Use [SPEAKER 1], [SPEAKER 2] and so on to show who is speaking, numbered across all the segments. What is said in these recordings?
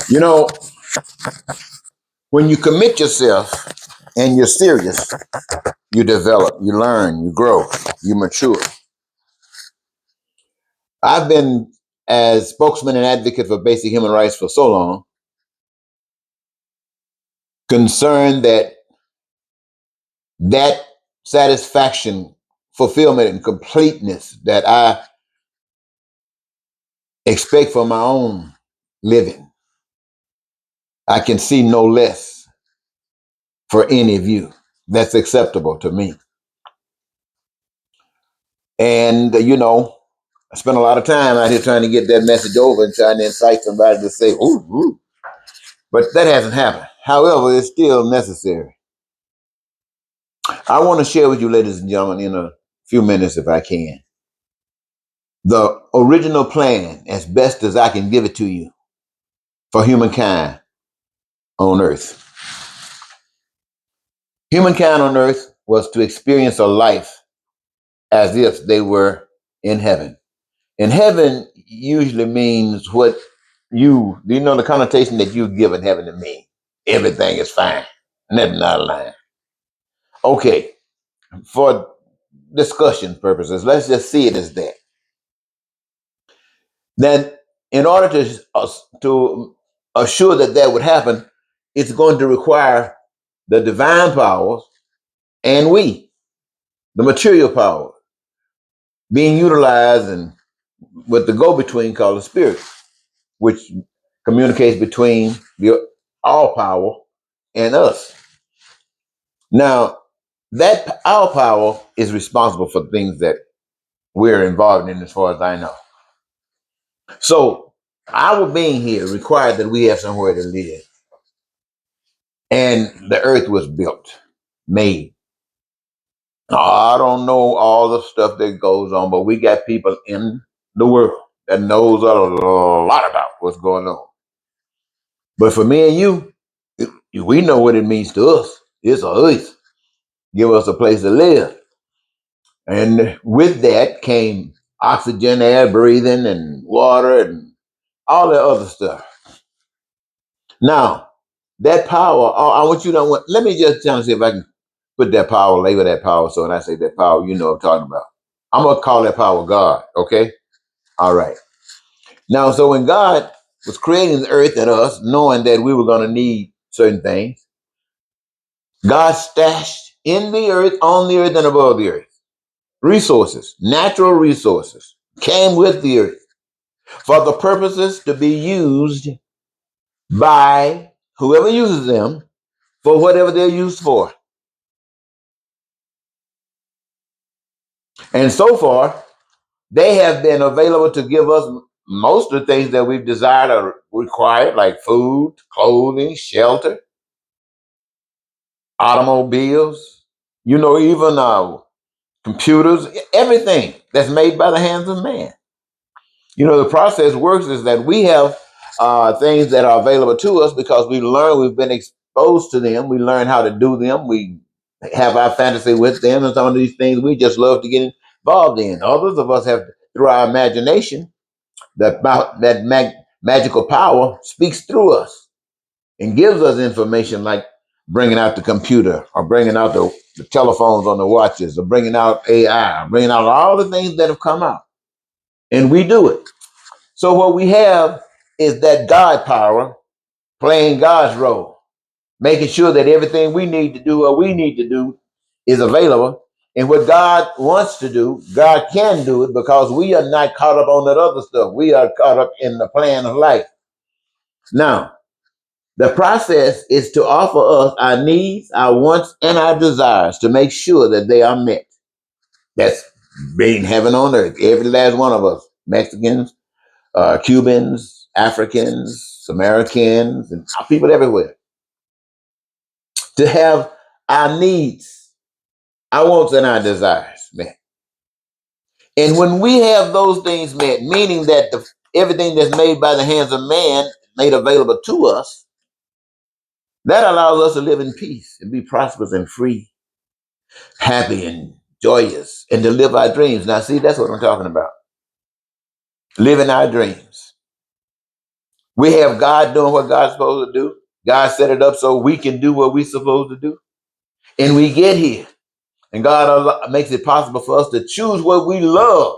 [SPEAKER 1] You know, when you commit yourself and you're serious, you develop, you learn, you grow, you mature. I've been as spokesman and advocate for basic human rights for so long, concerned that that satisfaction, fulfillment, and completeness that I expect for my own living, I can see no less for any of you. That's acceptable to me. And, I spent a lot of time out here trying to get that message over and trying to incite somebody to say, ooh, ooh. But that hasn't happened. However, it's still necessary. I want to share with you, ladies and gentlemen, in a few minutes, if I can, the original plan, as best as I can give it to you, for humankind on earth. Humankind on earth was to experience a life as if they were in heaven. And heaven usually means what the connotation that you've given heaven to mean. Everything is fine. Nothing out of line. Okay, for discussion purposes, let's just see it as that. Then, in order to assure that that would happen, it's going to require the divine powers and the material power, being utilized and with the go-between called the spirit, which communicates between the all power and us. Now, that our power is responsible for things that we're involved in, as far as I know. So, our being here required that we have somewhere to live. And the earth was built, made. Now, I don't know all the stuff that goes on, but we got people in the world that knows a lot about what's going on. But for me and you, we know what it means to us. It's a earth. Give us a place to live. And with that came oxygen, air, breathing, and water, and all that other stuff. Now, that power, I want you to know, let me just try to see if I can put that power, label that power. So when I say that power, you know what I'm talking about. I'm going to call that power God, okay? All right. Now, so when God was creating the earth and us, knowing that we were going to need certain things, God stashed in the earth, on the earth, and above the earth. Resources, natural resources, came with the earth for the purposes to be used by whoever uses them for whatever they're used for. And so far, they have been available to give us most of the things that we've desired or required, like food, clothing, shelter, automobiles, even computers, everything that's made by the hands of man. The process works is that we have things that are available to us because we've been exposed to them. We learn how to do them. We have our fantasy with them, and some of these things we just love to get involved in. Others of us have, through our imagination, that magical power speaks through us and gives us information like bringing out the computer or bringing out the telephones on the watches or bringing out AI, bringing out all the things that have come out. And we do it. So what we have is that God power playing God's role, making sure that everything we need to do or we need to do is available. And what God wants to do, God can do it because we are not caught up on that other stuff. We are caught up in the plan of life. Now, the process is to offer us our needs, our wants, and our desires to make sure that they are met. That's being heaven on earth. Every last one of us, Mexicans, Cubans, Africans, Americans, and people everywhere, to have our needs, our wants, and our desires met. And when we have those things met, meaning that everything that's made by the hands of man made available to us, that allows us to live in peace and be prosperous and free, happy and joyous, and to live our dreams. Now, see, that's what I'm talking about. Living our dreams. We have God doing what God's supposed to do. God set it up so we can do what we're supposed to do. And we get here. And God makes it possible for us to choose what we love.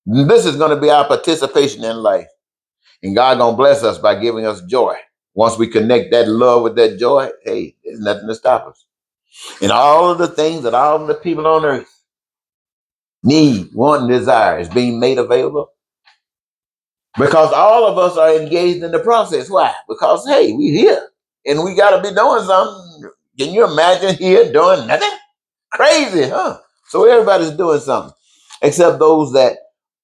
[SPEAKER 1] This is going to be our participation in life. And God going to bless us by giving us joy. Once we connect that love with that joy, hey, there's nothing to stop us. And all of the things that all of the people on earth need, want, and desire is being made available. Because all of us are engaged in the process. Why? Because, hey, we here. And we got to be doing something. Can you imagine here doing nothing? Crazy, huh? So everybody's doing something, except those that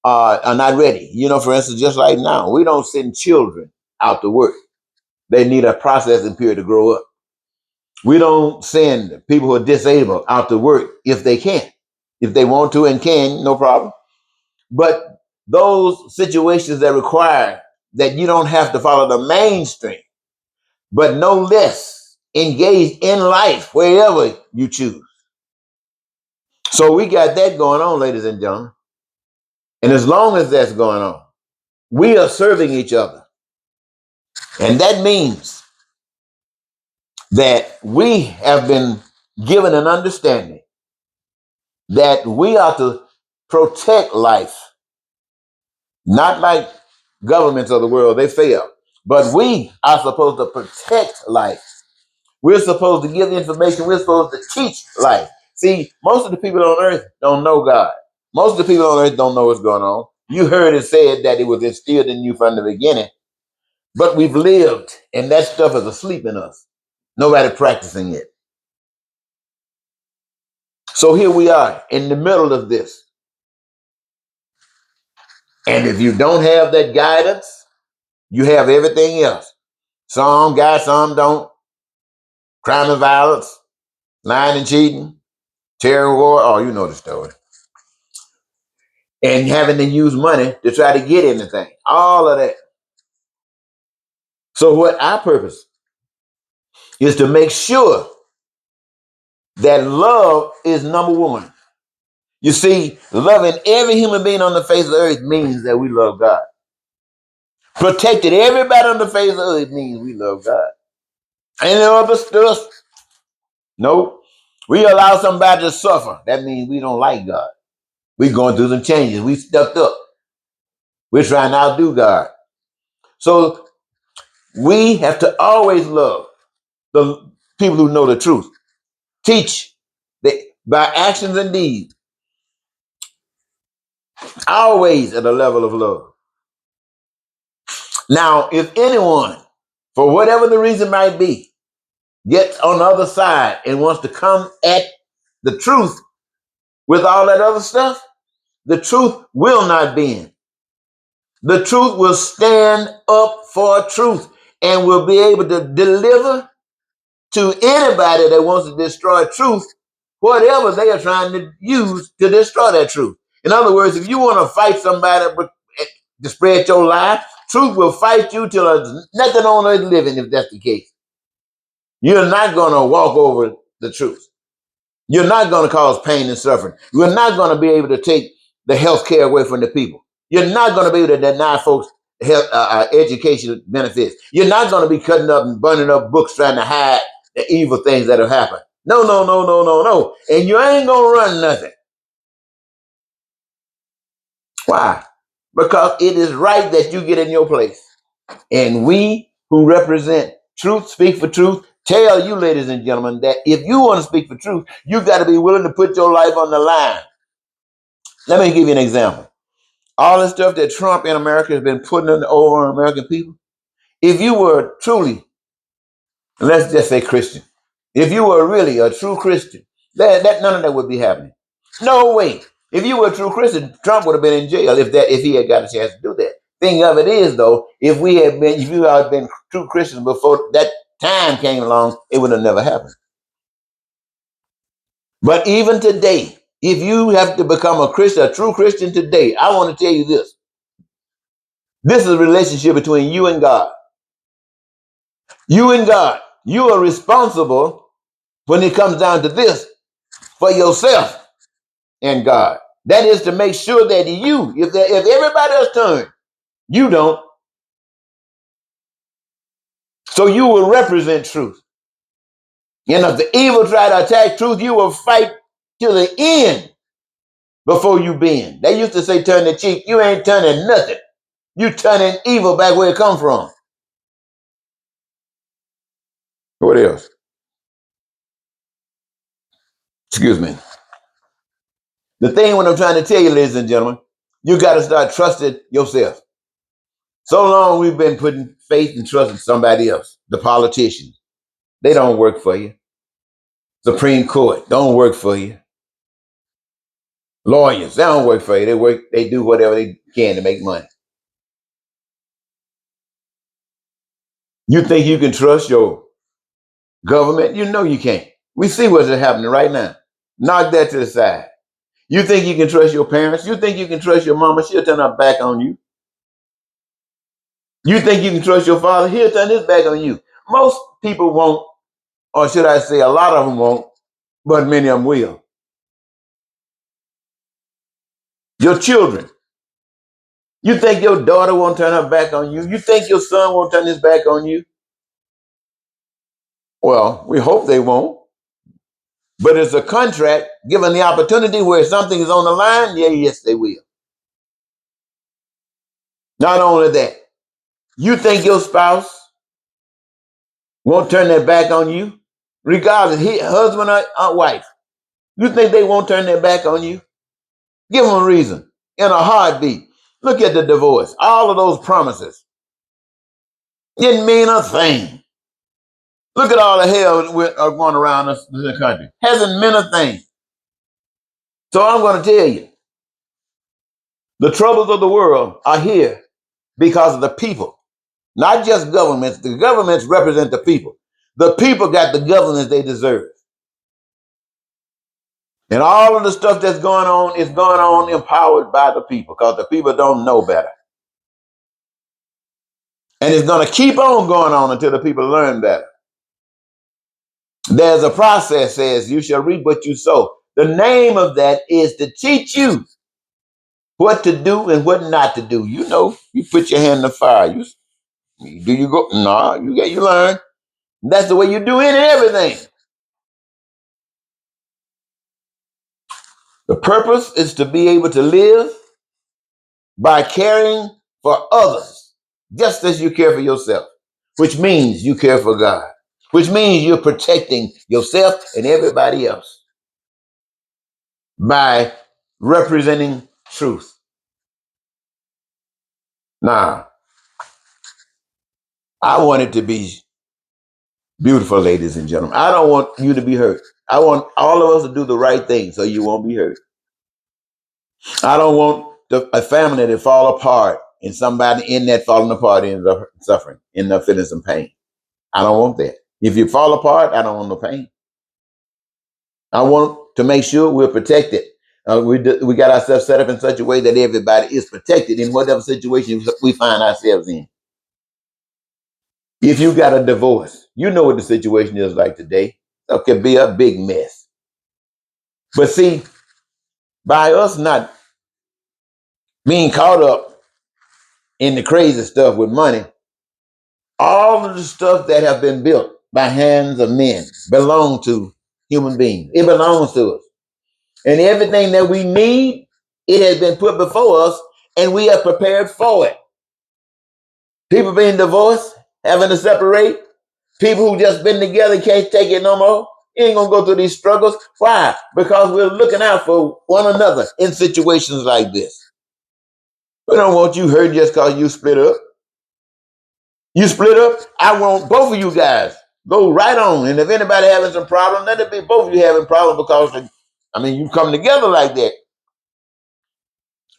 [SPEAKER 1] are not ready. You know, for instance, just like now, we don't send children out to work. They need a processing period to grow up. We don't send people who are disabled out to work if they can. If they want to and can, no problem. But those situations that require that you don't have to follow the mainstream, but no less engaged in life wherever you choose. So we got that going on, ladies and gentlemen. And as long as that's going on, we are serving each other. And that means that we have been given an understanding that we are to protect life, not like governments of the world, they fail. But we are supposed to protect life. We're supposed to give information. We're supposed to teach life. See, most of the people on earth don't know God. Most of the people on earth don't know what's going on. You heard it said that it was instilled in you from the beginning, but we've lived, and that stuff is asleep in us. Nobody practicing it. So here we are in the middle of this. And if you don't have that guidance, you have everything else. Some got, some don't. Crime and violence, lying and cheating, terror war. Oh, you know the story. And having to use money to try to get anything. All of that. So what our purpose is to make sure that love is number one. You see, loving every human being on the face of the earth means that we love God. Protecting everybody on the face of the earth means we love God. Ain't no other stuff. Nope. We allow somebody to suffer. That means we don't like God. We're going through some changes. We stepped up. We're trying to outdo God. So we have to always love the people who know the truth. Teach by actions and deeds, always at a level of love. Now, if anyone, for whatever the reason might be, gets on the other side and wants to come at the truth with all that other stuff, the truth will not bend. The truth will stand up for truth and will be able to deliver to anybody that wants to destroy truth whatever they are trying to use to destroy that truth. In other words, if you want to fight somebody to spread your lie, truth will fight you till there's nothing on earth living if that's the case. You're not going to walk over the truth. You're not going to cause pain and suffering. You're not going to be able to take the health care away from the people. You're not going to be able to deny folks health, education benefits. You're not going to be cutting up and burning up books trying to hide the evil things that have happened. No, no, no, no, no, no. And you ain't going to run nothing. Why? Because it is right that you get in your place. And we who represent truth, speak for truth, tell you, ladies and gentlemen, that if you want to speak for truth, you got to be willing to put your life on the line. Let me give you an example. All the stuff that Trump in America has been putting over on American people, if you were truly, let's just say Christian, if you were really a true Christian, that none of that would be happening. No way. If you were a true Christian, Trump would have been in jail if he had got a chance to do that. Thing of it is though, if you had been true Christians before that time came along, it would have never happened. But even today, if you have to become a Christian, a true Christian today, I want to tell you this. This is a relationship between you and God. You and God. You are responsible when it comes down to this for yourself and God. That is to make sure that if everybody else turns, you don't. So you will represent truth. And if the evil try to attack truth, you will fight to the end before you bend. They used to say turn the cheek. You ain't turning nothing. You turning evil back where it come from. What else? Excuse me. The thing what I'm trying to tell you, ladies and gentlemen, you got to start trusting yourself. So long we've been putting faith and trust in somebody else. The politicians, they don't work for you. Supreme Court don't work for you. Lawyers, they don't work for you. They do whatever they can to make money. You think you can trust your government? You know you can't. We see what's happening right now. Knock that to the side. You think you can trust your parents? You think you can trust your mama? She'll turn her back on you. You think you can trust your father? He'll turn his back on you. Most people won't, or should I say a lot of them won't, but many of them will. Your children. You think your daughter won't turn her back on you? You think your son won't turn his back on you? Well, we hope they won't. But it's a contract, given the opportunity where something is on the line, yeah, yes, they will. Not only that, you think your spouse won't turn their back on you, regardless, husband or wife. You think they won't turn their back on you? Give them a reason. In a heartbeat. Look at the divorce. All of those promises didn't mean a thing. Look at all the hell going around us in the country. Hasn't meant a thing. So I'm going to tell you, the troubles of the world are here because of the people, not just governments. The governments represent the people. The people got the governments they deserve. And all of the stuff that's going on is going on empowered by the people because the people don't know better. And it's going to keep on going on until the people learn better. There's a process says you shall reap what you sow. The name of that is to teach you what to do and what not to do. You know, you put your hand in the fire. You go? No, you learn. That's the way you do any and everything. The purpose is to be able to live by caring for others, just as you care for yourself, which means you care for God, which means you're protecting yourself and everybody else by representing truth. Now, I want it to be beautiful, ladies and gentlemen. I don't want you to be hurt. I want all of us to do the right thing so you won't be hurt. I don't want a family to fall apart and somebody in that falling apart ends up suffering, end up feeling some pain. I don't want that. If you fall apart, I don't want no pain. I want to make sure we're protected. We got ourselves set up in such a way that everybody is protected in whatever situation we find ourselves in. If you got a divorce, you know what the situation is like today. It could be a big mess. But see, by us not being caught up in the crazy stuff with money, all of the stuff that have been built by hands of men belong to human beings. It belongs to us. And everything that we need, it has been put before us, and we are prepared for it. People being divorced, having to separate, people who just been together can't take it no more. You ain't gonna go through these struggles. Why? Because we're looking out for one another in situations like this. We don't want you hurt just because you split up. You split up, I want both of you guys go right on. And if anybody having some problem, let it be both of you having problems because, you come together like that.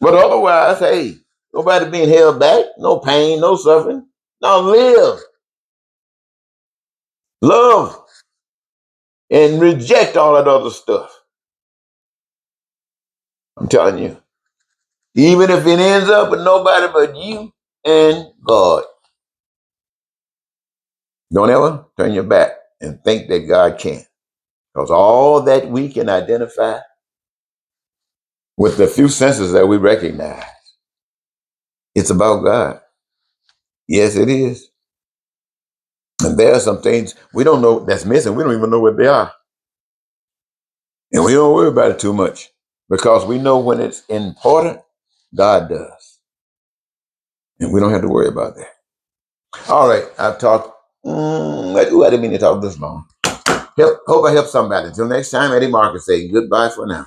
[SPEAKER 1] But otherwise, hey, nobody being held back, no pain, no suffering. No, live, love, and reject all that other stuff. I'm telling you. Even if it ends up with nobody but you and God. Don't ever turn your back and think that God can't. Because all that we can identify with the few senses that we recognize, it's about God. Yes, it is. And there are some things we don't know that's missing. We don't even know what they are. And we don't worry about it too much because we know when it's important, God does. And we don't have to worry about that. All right, I've talked. I didn't mean to talk this long. Hope I help somebody. Until next time, Eddie Marcus saying goodbye for now.